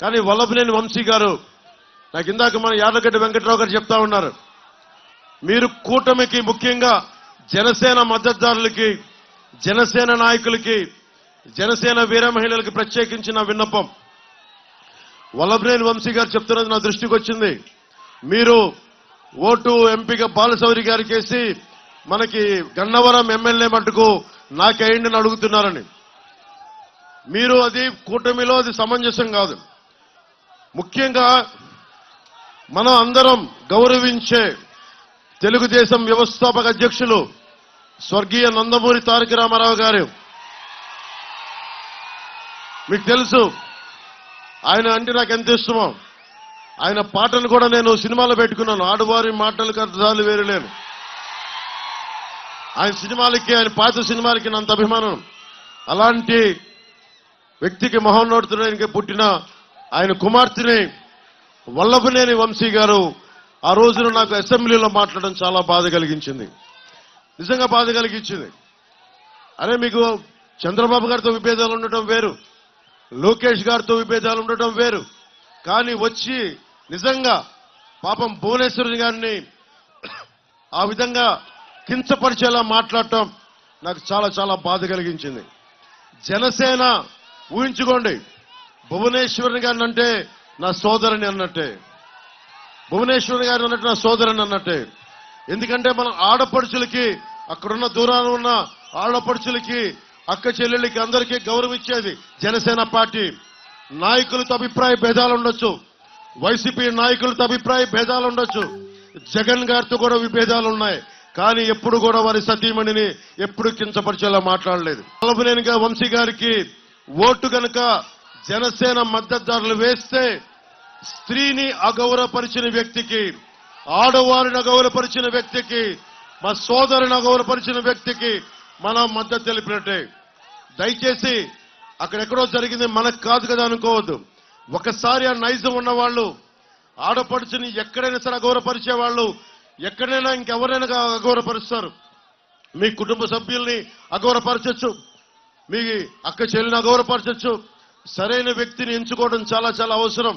కానీ వల్లభనేని వంశీ గారు నాకు ఇందాక మన యార్లగడ్డ వెంకట్రావు గారు చెప్తా ఉన్నారు, మీరు కూటమికి ముఖ్యంగా జనసేన మద్దతుదారులకి, జనసేన నాయకులకి, జనసేన వీర మహిళలకి ప్రత్యేకించిన విన్నపం. వల్లభనేని వంశీ గారు చెప్తున్నది నా దృష్టికి వచ్చింది. మీరు ఓటు ఎంపీగా బాలశౌరి గారికి వేసి మనకి గన్నవరం ఎమ్మెల్యే మట్టుకు నాకేయండి అని అడుగుతున్నారని. మీరు అది కూటమిలో అది సమంజసం కాదు. ముఖ్యంగా మనం అందరం గౌరవించే తెలుగుదేశం వ్యవస్థాపక అధ్యక్షులు స్వర్గీయ నందమూరి తారక రామారావు గారు, మీకు తెలుసు ఆయన అంటే నాకు ఎంత ఇష్టమో. ఆయన పాటను కూడా నేను సినిమాలో పెట్టుకున్నాను. ఆడవారి మాటలకు అర్థాలు వేరులేను. ఆయన సినిమాలకి, ఆయన పాత సినిమాలకి నంత అభిమానం. అలాంటి వ్యక్తికి మహోన్నతునికి పుట్టిన ఆయన కుమార్తెని వల్లభనేని వంశీ గారు ఆ రోజున నాకు అసెంబ్లీలో మాట్లాడడం చాలా బాధ కలిగించింది, నిజంగా బాధ కలిగించింది. అరే మీకు చంద్రబాబు గారితో విభేదాలు ఉండటం వేరు, లోకేష్ గారితో విభేదాలు ఉండటం వేరు, కానీ వచ్చి నిజంగా పాపం భువనేశ్వరి గారిని ఆ విధంగా కించపరిచేలా మాట్లాడటం నాకు చాలా చాలా బాధ కలిగించింది. జనసేన ఊహించుకోండి, భువనేశ్వరి గారిని అంటే నా సోదరుని అన్నట్టే, భువనేశ్వరి గారిని అన్నట్టు నా సోదరుని అన్నట్టే. ఎందుకంటే మన ఆడపడుచులకి, అక్కడున్న దూరాన ఉన్న ఆడపడుచులకి, అక్క చెల్లెళ్ళకి అందరికీ గౌరవం ఇచ్చేది జనసేన పార్టీ. నాయకులతో అభిప్రాయ భేదాలు ఉండొచ్చు, వైసీపీ నాయకులతో అభిప్రాయ భేదాలు ఉండొచ్చు, జగన్ గారితో కూడా విభేదాలు ఉన్నాయి, కానీ ఎప్పుడు కూడా వారి సతీమణిని ఎప్పుడు కించపరిచేలా మాట్లాడలేదు. వల్లభనేని వంశీ గారికి ఓటు గనక జనసేన మద్దతుదారులు వేస్తే స్త్రీని అగౌరవపరిచిన వ్యక్తికి, ఆడవారిని అగౌరవపరిచిన వ్యక్తికి, మా సోదరుని అగౌరవపరిచిన వ్యక్తికి మనం మద్దతు తెలిపినట్టే. దయచేసి అక్కడెక్కడో జరిగింది మనకు కాదు కదా అనుకోవద్దు. ఒకసారి ఆ నైజం ఉన్నవాళ్ళు, ఆడపడుచుని ఎక్కడైనా సరే అగౌరవపరిచే వాళ్ళు ఎక్కడైనా ఇంకెవరైనా అగౌరవపరుస్తారు. మీ కుటుంబ సభ్యుల్ని అగౌరవపరచచ్చు, మీ అక్క చెల్లిని అగౌరవపరచచ్చు. సరైన వ్యక్తిని ఎంచుకోవడం చాలా చాలా అవసరం.